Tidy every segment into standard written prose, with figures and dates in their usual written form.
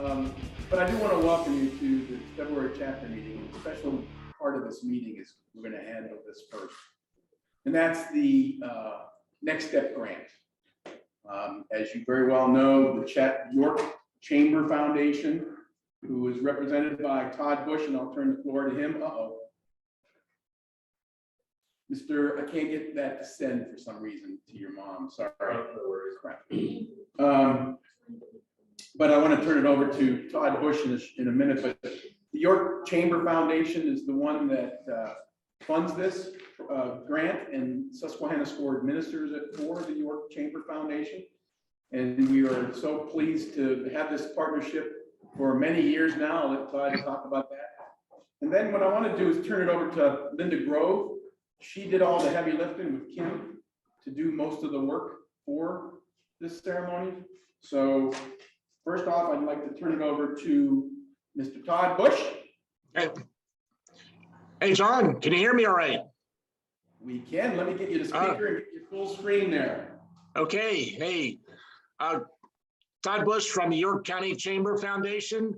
But I do want to welcome you to the February chapter meeting. A special part of this meeting is we're going to handle this first. And that's the Next Step Grant. As you very well know, the York Chamber Foundation, who is represented by Todd Bush, and I'll turn the floor to him. I can't get that to send for some reason to your mom. Sorry. No worries. Crap. But I want to turn it over to Todd Bush in a minute. But the York Chamber Foundation is the one that funds this grant, and Susquehanna School administers it for the York Chamber Foundation. And we are so pleased to have this partnership for many years now. I'll let Todd talk about that. And then what I want to do is turn it over to Linda Grove. She did all the heavy lifting with Kim to do most of the work for this ceremony. So first off, I'd like to turn it over to Mr. Todd Bush. Hey, John, can you hear me all right? We can. Let me get you the speaker and get your full screen there. Okay. Hey, Todd Bush from the York County Chamber Foundation.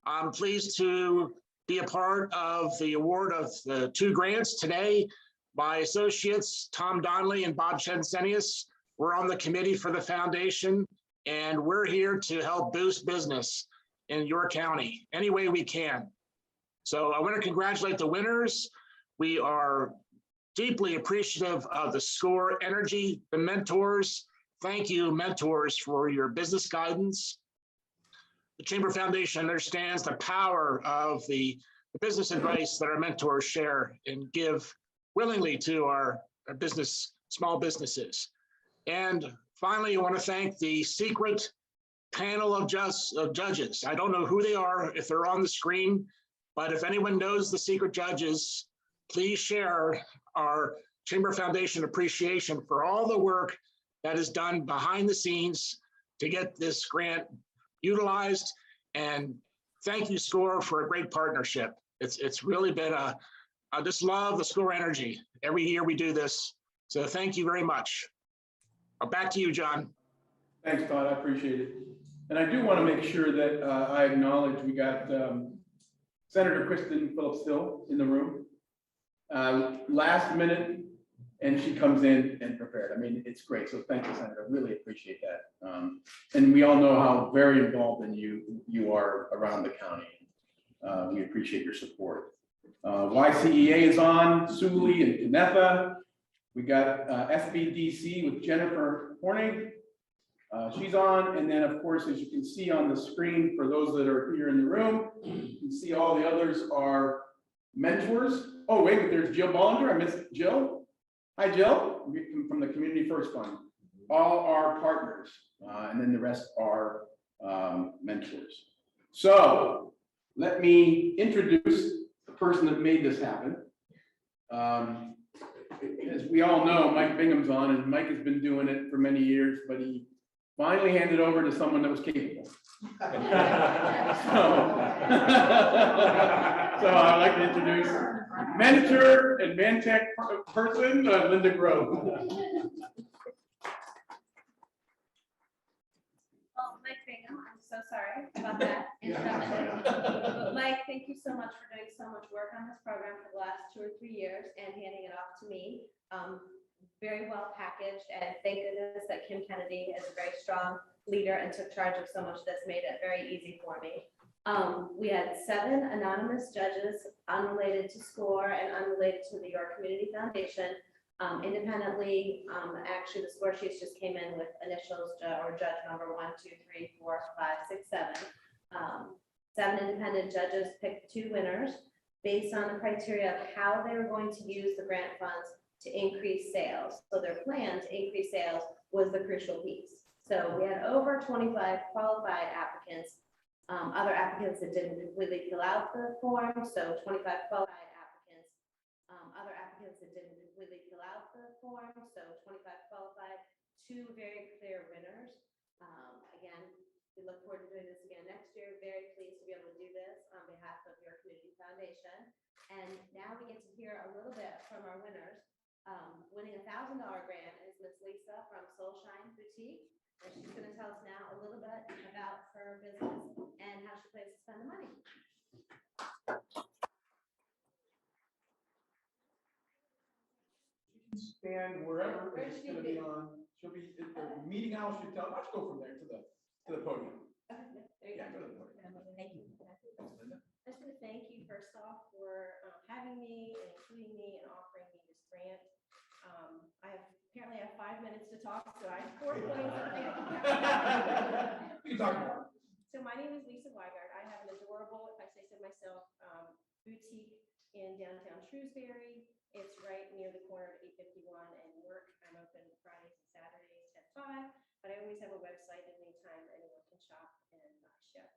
I'm pleased to be a part of the award of the 2 grants today. My associates, Tom Donnelly and Bob Chensenius, we're on the committee for the foundation, and we're here to help boost business in York County any way we can. So I want to congratulate the winners. We are deeply appreciative of the SCORE Energy, the mentors. Thank you, mentors, for your business guidance. The Chamber Foundation understands the power of the business advice that our mentors share and give willingly to our small businesses. And finally, I want to thank the secret panel of judges. I don't know who they are, if they're on the screen, but if anyone knows the secret judges, please share our Chamber Foundation appreciation for all the work that is done behind the scenes to get this grant utilized. And thank you, SCORE, for a great partnership. It's really been I just love the SCORE energy. Every year we do this. So thank you very much. Back to you, John. Thanks, Todd. I appreciate it. And I do want to make sure that I acknowledge we got Senator Kristen Phillips-Hill in the room. Last minute, and she comes in and prepared. I mean, it's great. So thank you, Senator. I really appreciate that. And we all know how very involved in you are around the county. We appreciate your support. YCEA is on, Suley and Kennetha. We got SBDC with Jennifer Hornig. She's on, and then of course, as you can see on the screen, for those that are here in the room, you can see all the others are mentors. Oh, wait, there's Jill Bollinger. I missed Jill. Hi, Jill, from the Community First Fund. All are partners, and then the rest are mentors. So let me introduce the person that made this happen. As we all know, Mike Bingham's on, and Mike has been doing it for many years, but he finally handed over to someone that was capable. So I'd like to introduce mentor and Mantech person, Linda Grove. Well, Mike Bingham, I'm so sorry about that introduction. But Mike, thank you so much for doing so much work on this program for the last 2 or 3 years and handing it off to me. Very well packaged, and thank goodness that Kim Kennedy is a very strong leader and took charge of so much that's made it very easy for me. We had 7 anonymous judges, unrelated to SCORE and unrelated to the York Community Foundation. Independently, actually the score sheets just came in with initials or judge number 1, 2, 3, 4, 5, 6, 7. 7 independent judges picked 2 winners based on the criteria of how they were going to use the grant funds to increase sales. So their plan to increase sales was the crucial piece. So we had over 25 qualified applicants, other applicants that didn't completely fill out the form. So 25 qualified applicants, other applicants that didn't completely fill out the form. So 25 qualified, 2 very clear winners. Again, we look forward to doing this again next year. Very pleased to be able to do this on behalf of your community foundation. And now we get to hear a little bit from our winners. Winning a $1,000 grant is Miss Lisa from Soul Shine Boutique And she's gonna tell us now a little bit about her business and how she plans to spend the money. She can stand wherever, Where it's should gonna you be on, she'll be, at the meeting house, she'll tell, let's go from there to the podium. Okay, there you Yeah, go. go to the podium. Thank you. Thanks, Linda. I just want to thank you first off for having me and including me and offering me this grant. Apparently I have 5 minutes to talk, so I have 4 points. You can talk more. So my name is Lisa Weigart. I have an adorable, if I say so myself, boutique in downtown Shrewsbury. It's right near the corner of 851 and York. I'm open Fridays and Saturdays, 10 to 5, but I always have a website at any time anyone can shop and ship.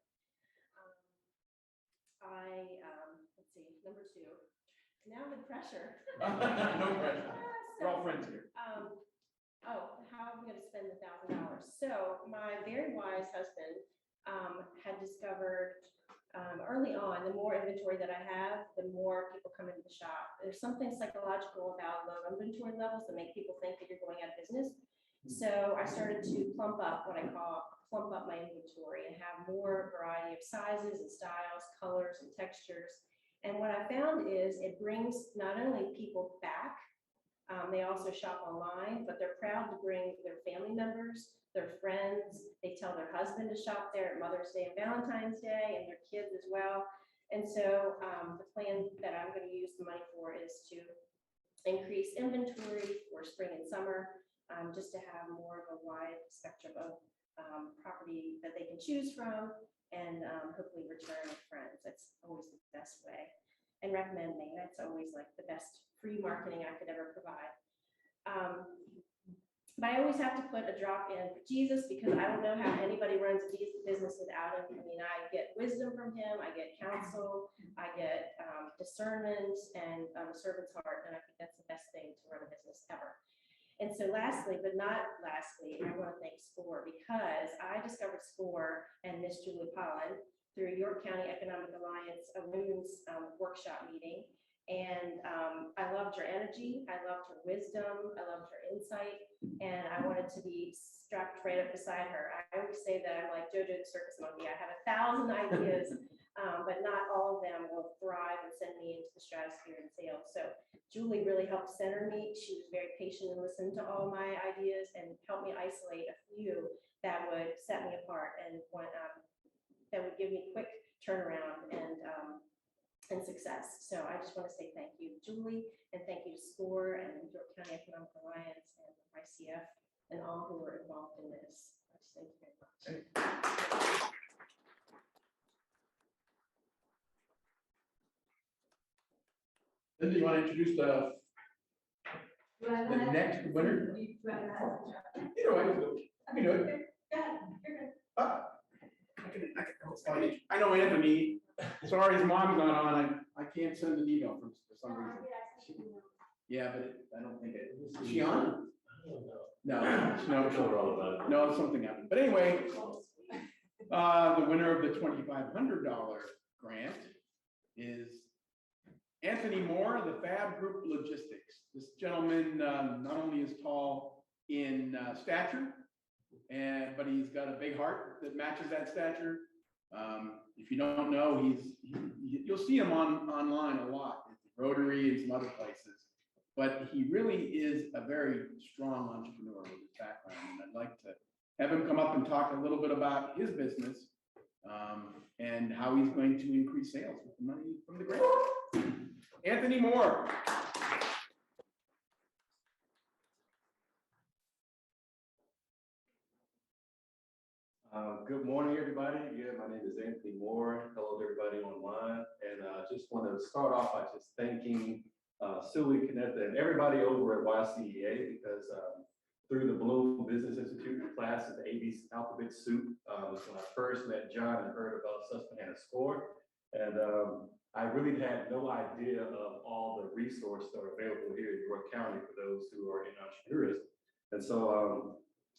Let's see, number 2. Now the pressure. No pressure. We're all friends here. How am I going to spend the $1,000? So my very wise husband had discovered early on, the more inventory that I have, the more people come into the shop. There's something psychological about low inventory levels that make people think that you're going out of business. So I started to plump up what I call plump up my inventory and have more variety of sizes and styles, colors and textures. And what I found is it brings not only people back, they also shop online, but they're proud to bring their family members, their friends. They tell their husband to shop there at Mother's Day and Valentine's Day and their kids as well. And so the plan that I'm going to use the money for is to increase inventory for spring and summer, just to have more of a wide spectrum of property that they can choose from and hopefully return with friends. That's always the best way. And recommend me. That's always like the best free marketing I could ever provide. But I always have to put a drop in for Jesus because I don't know how anybody runs a business without him. I mean, I get wisdom from him, I get counsel, I get discernment and a servant's heart. And I think that's the best thing to run a business ever. And so lastly, but not lastly, I want to thank SCORE because I discovered SCORE and Miss Julie Pollen through York County Economic Alliance, a women's workshop meeting. And I loved her energy, I loved her wisdom, I loved her insight, and I wanted to be strapped right up beside her. I always say that I'm like JoJo the Circus Monkey. I have 1,000 ideas, but not all of them will thrive and send me into the stratosphere in sales. So Julie really helped center me. She was very patient and listened to all my ideas and helped me isolate a few that would set me apart and that would give me quick turnaround and success. So I just want to say thank you, Julie, and thank you to SCORE and York County Economic Alliance and ICF and all who were involved in this. I just thank you very much. Linda, you want to introduce the next winner? Either way, I can do it. I know Anthony. Sorry, his mom's not on. I can't send an email for some reason. Yeah, but I don't think it. Is she on? No, something happened. But anyway, the winner of the $2,500 grant is Anthony Moore, the Fab Group Logistics. This gentleman not only is tall in stature, but he's got a big heart that matches that stature. If you don't know, you'll see him online a lot at the Rotary and some other places. But he really is a very strong entrepreneur with his background, and I'd like to have him come up and talk a little bit about his business and how he's going to increase sales with the money from the grant. Anthony Moore. Good morning, everybody. Yeah, my name is Anthony Moore. Hello to everybody online. And I just want to start off by just thanking Sylvie Canetta and everybody over at YCEA because through the Bloom Business Institute class at the ABC Alphabet Soup was when I first met John and heard about Susquehanna SCORE. And I really had no idea of all the resources that are available here in York County for those who are in entrepreneurism. And so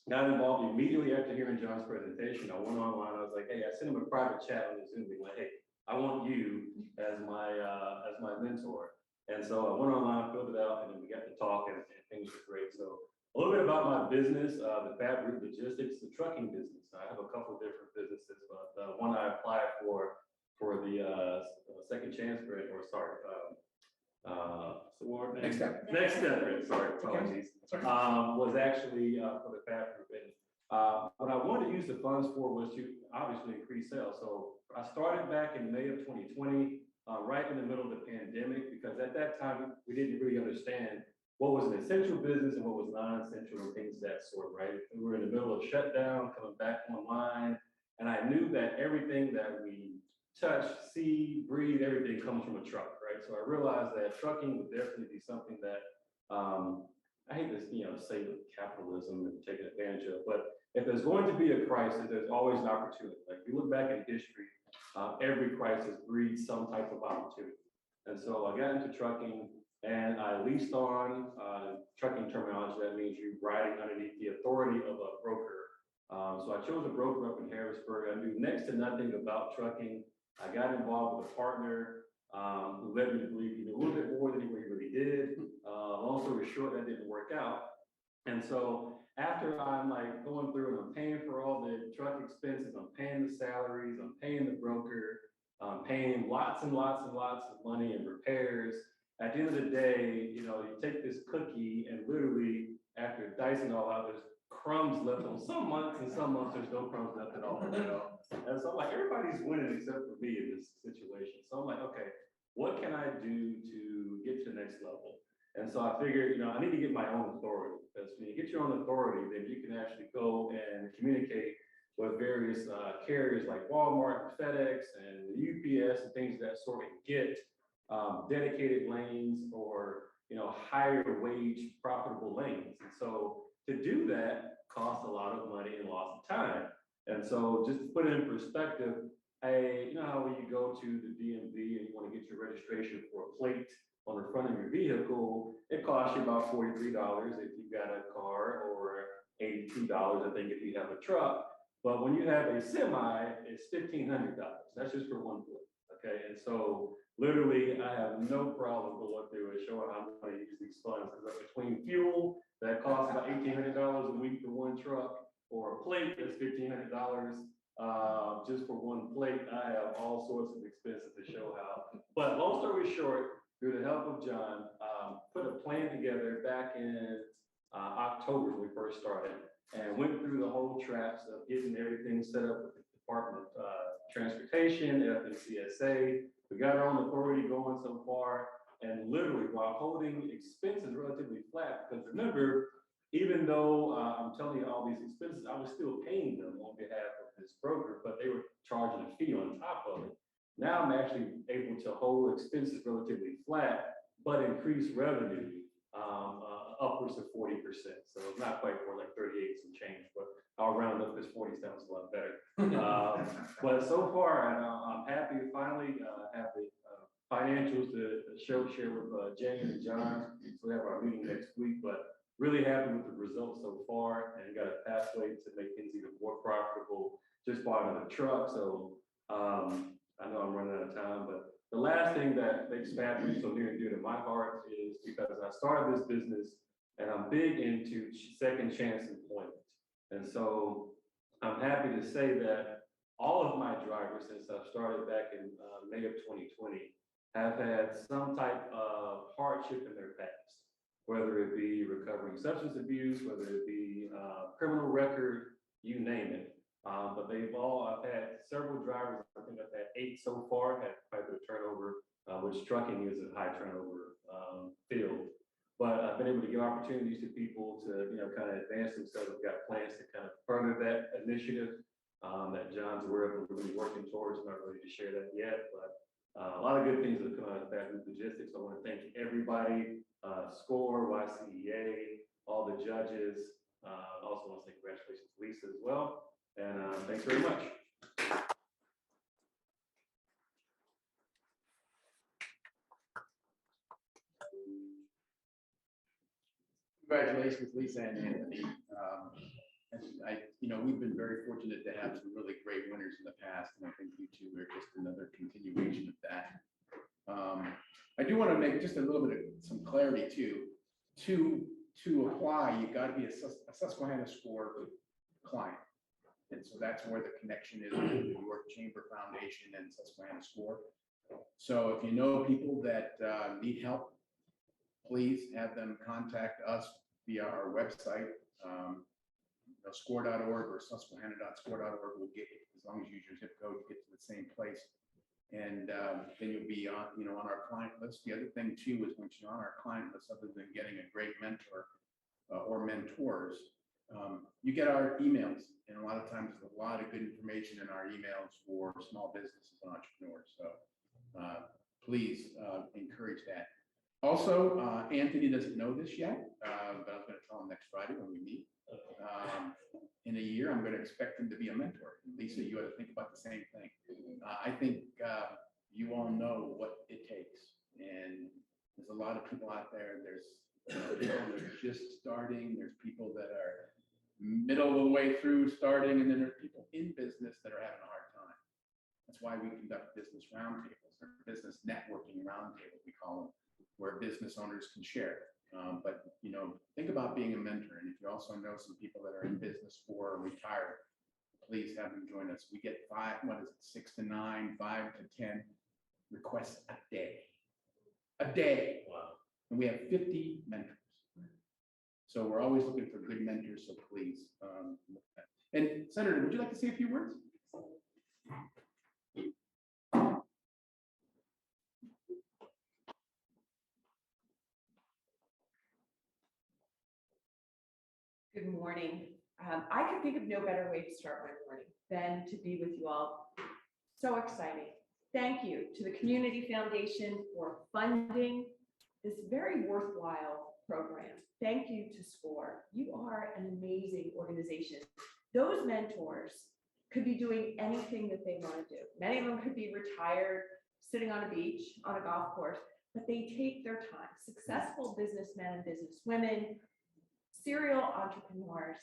got involved immediately after hearing John's presentation. I went online. I was like, hey, I sent him a private chat on the Zoom. Being like, hey, I want you as my mentor. And so I went online, filled it out, and then we got to talk, and things were great. So A little bit about my business, the Fab Group Logistics, the trucking business. I have a couple of different businesses, but the one I applied for the second chance grant, or sorry, so what name? Next step. Next step grant, sorry, apologies. Was actually for the Fab Group. And what I wanted to use the funds for was to obviously increase sales. So I started back in May of 2020, right in the middle of the pandemic, because at that time, we didn't really understand what was an essential business and what was non-essential and things of that sort, right? We were in the middle of shutdown, coming back online, and I knew that everything that we touch, see, breathe, everything comes from a truck, right? So I realized that trucking would definitely be something that, I hate this, say capitalism and taking advantage of, but if there's going to be a crisis, there's always an opportunity. Like if you look back in history, every crisis breeds some type of opportunity. And so I got into trucking, and I leased on trucking terminology. That means you're riding underneath the authority of a broker. So I chose a broker up in Harrisburg. I knew next to nothing about trucking. I got involved with a partner who led me to believe he knew a little bit more than he really did. Long story short, that didn't work out. And so after I'm like going through and I'm paying for all the truck expenses, I'm paying the salaries, I'm paying the broker, I'm paying lots and lots and lots of money and repairs. At the end of the day, you take this cookie and literally after dicing all out, there's crumbs left on some months, and some months there's no crumbs left at all. And so I'm like, everybody's winning except for me in this situation. So I'm like, okay, what can I do to get to the next level? And so I figured, I need to get my own authority, because when you get your own authority, then you can actually go and communicate with various carriers like Walmart, FedEx, and UPS, and things of that sort, and get dedicated lanes or higher wage profitable lanes. And so to do that costs a lot of money and lots of time. And so just to put it in perspective, you know how when you go to the DMV and you want to get your registration for a plate on the front of your vehicle, it costs you about $43 if you've got a car, or $82, I think, if you have a truck. But when you have a semi, it's $1,500. That's just for one plate. Okay, and so literally, I have no problem going through and showing how I'm going to use these funds, because between fuel that costs about $1,800 a week for one truck, or a plate that's $1,500 just for one plate, I have all sorts of expenses to show how. But long story short, through the help of John, put a plan together back in October when we first started, and went through the whole traps of getting everything set up with the Department of Transportation, FMCSA. We got our own authority going so far, and literally while holding expenses relatively flat, because remember, even though I'm telling you all these expenses, I was still paying them on behalf of this broker, but they were charging a fee on top of it. Now I'm actually able to hold expenses relatively flat, but increase revenue upwards of 40%. So not quite for like 38 and change, but I'll round up because 40 sounds a lot better. But so far, I'm happy to finally have the financials to share with Jane and John. So we have our meeting next week, but really happy with the results so far, and got a pathway to make things even more profitable just buying another truck. So I know I'm running out of time, but the last thing that makes Fab Group so near and dear to my heart is because I started this business and I'm big into second chance employment. And so I'm happy to say that all of my drivers, since I've started back in May of 2020, have had some type of hardship in their past, whether it be recovering substance abuse, whether it be criminal record, you name it. But I've had several drivers, I think I've had 8 so far, had quite a bit of turnover, which trucking is a high turnover field. But I've been able to give opportunities to people to, kind of advance themselves. We've got plans to kind of further that initiative that John's aware of, we're really working towards. I'm not ready to share that yet, but a lot of good things that have come out of Fab Group Logistics. I want to thank everybody, SCORE, YCEA, all the judges. Also want to say congratulations to Lisa as well. And thanks very much. Congratulations, Lisa and Anthony. We've been very fortunate to have some really great winners in the past, and I think you two are just another continuation of that. I do want to make just a little bit of some clarity too. To to apply, you got to be a Susquehanna Score client. And so that's where the connection is with the New York Chamber Foundation and Susquehanna Score. So if you know people that need help, please have them contact us via our website, score.org or susquehanna.score.org will get you, as long as you use your zip code, you get to the same place. And then you'll be on, on our client list. The other thing too is once you're on our client list, other than getting a great mentor or mentors, you get our emails. And a lot of times there's a lot of good information in our emails for small businesses and entrepreneurs. So please encourage that. Also, Anthony doesn't know this yet, but I'm going to tell him next Friday when we meet. In a year, I'm going to expect him to be a mentor. Lisa, you ought to think about the same thing. I think you all know what it takes. And there's a lot of people out there. There's people that are just starting. There's people that are middle of the way through starting. And then there's people in business that are having a hard time. That's why we conduct business roundtables or business networking roundtables, we call them, where business owners can share. But think about being a mentor. And if you also know some people that are in business or retired, please have them join us. We get 6 to 9, 5 to 10 requests a day. A day. Wow. And we have 50 mentors. So we're always looking for good mentors. So please. And Senator, would you like to say a few words? Good morning. I could think of no better way to start my morning than to be with you all. So exciting. Thank you to the Community Foundation for funding this very worthwhile program. Thank you to SCORE. You are an amazing organization. Those mentors could be doing anything that they want to do. Many of them could be retired, sitting on a beach, on a golf course, but they take their time. Successful businessmen and businesswomen, serial entrepreneurs,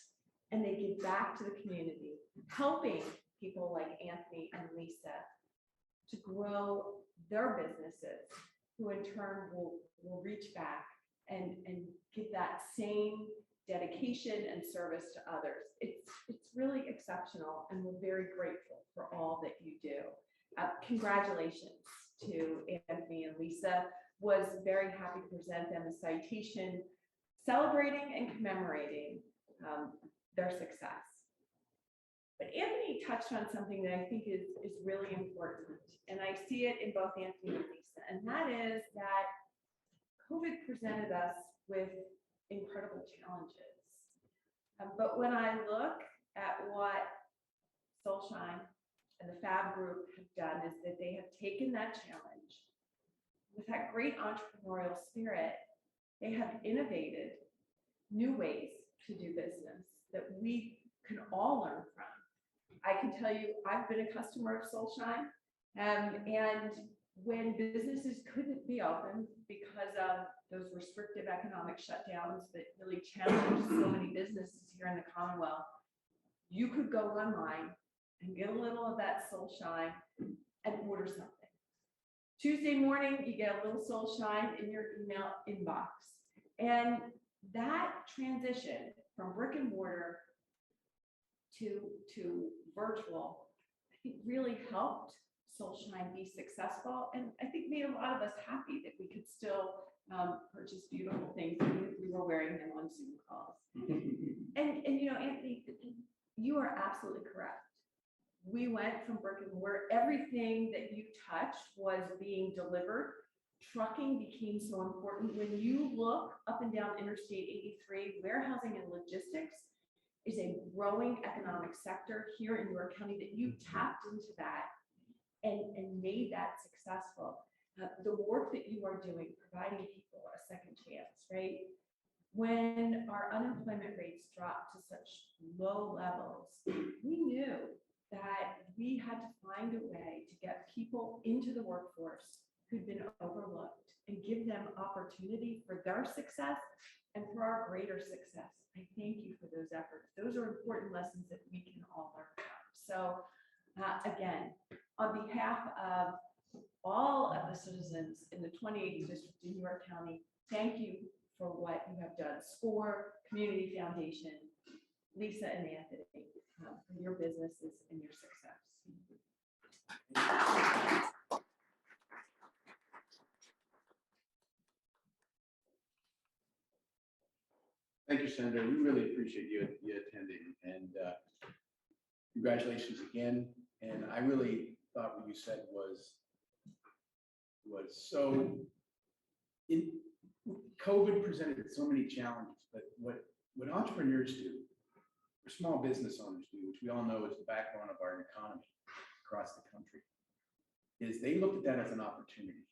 and they give back to the community, helping people like Anthony and Lisa to grow their businesses, who in turn will reach back and give that same dedication and service to others. It's really exceptional, and we're very grateful for all that you do. Congratulations to Anthony and Lisa. Was very happy to present them a citation celebrating and commemorating their success. But Anthony touched on something that I think is really important, and I see it in both Anthony and Lisa, and that is that COVID presented us with incredible challenges. But when I look at what Soulshine and the Fab Group have done, is that they have taken that challenge with that great entrepreneurial spirit. They have innovated new ways to do business that we can all learn from. I can tell you, I've been a customer of Soulshine, and when businesses couldn't be open because of those restrictive economic shutdowns that really challenged so many businesses here in the Commonwealth, you could go online and get a little of that Soulshine and order something. Tuesday morning, you get a little Soulshine in your email inbox. And that transition from brick and mortar to virtual, I think really helped Soulshine be successful, and I think made a lot of us happy that we could still purchase beautiful things, even if we were wearing them on Zoom calls. And Anthony, you are absolutely correct. We went from brick and mortar. Everything that you touched was being delivered. Trucking became so important. When you look up and down Interstate 83, warehousing and logistics is a growing economic sector here in York County, that you tapped into that and made that successful. The work that you are doing, providing people a second chance, right? When our unemployment rates dropped to such low levels, we knew that we had to find a way to get people into the workforce who'd been overlooked and give them opportunity for their success and for our greater success. I thank you for those efforts. Those are important lessons that we can all learn from. So again, on behalf of all of the citizens in the 28th district in York County, thank you for what you have done. SCORE, Community Foundation, Lisa and Anthony, for your businesses and your success. Thank you, Senator. We really appreciate you attending, and congratulations again. And I really thought what you said was so. COVID presented so many challenges, but what entrepreneurs do, or small business owners do, which we all know is the backbone of our economy across the country, is they looked at that as an opportunity.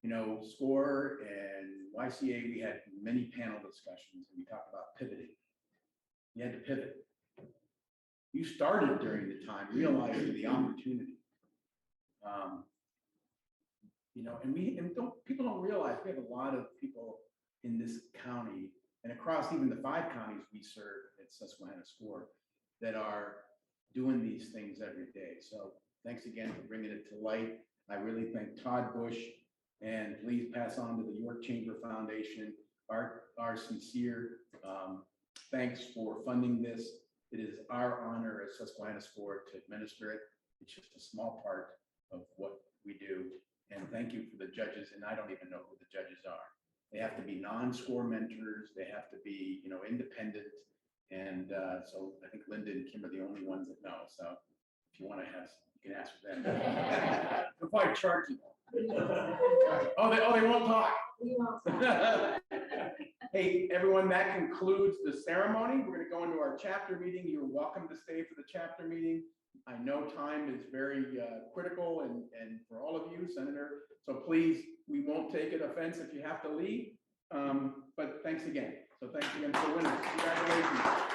You know, SCORE and YCA, we had many panel discussions and we talked about pivoting. You had to pivot. You started during the time realizing the opportunity. You know, and people don't realize we have a lot of people in this county and across even the 5 counties we serve at Susquehanna SCORE that are doing these things every day. So thanks again for bringing it to light. I really thank Todd Bush, and please pass on to the York Chamber Foundation our sincere thanks for funding this. It is our honor as Susquehanna SCORE to administer it. It's just a small part of what we do. And thank you for the judges, and I don't even know who the judges are. They have to be non-SCORE mentors. They have to be, you know, independent. And so I think Linda and Kim are the only ones that know. So if you want to ask, you can ask them. They'll probably charge you. Oh, they won't talk. Hey, everyone, that concludes the ceremony. We're going to go into our chapter meeting. You're welcome to stay for the chapter meeting. I know time is very critical and for all of you, Senator. So please, we won't take it offense if you have to leave. But thanks again. So thanks again for winning. Congratulations.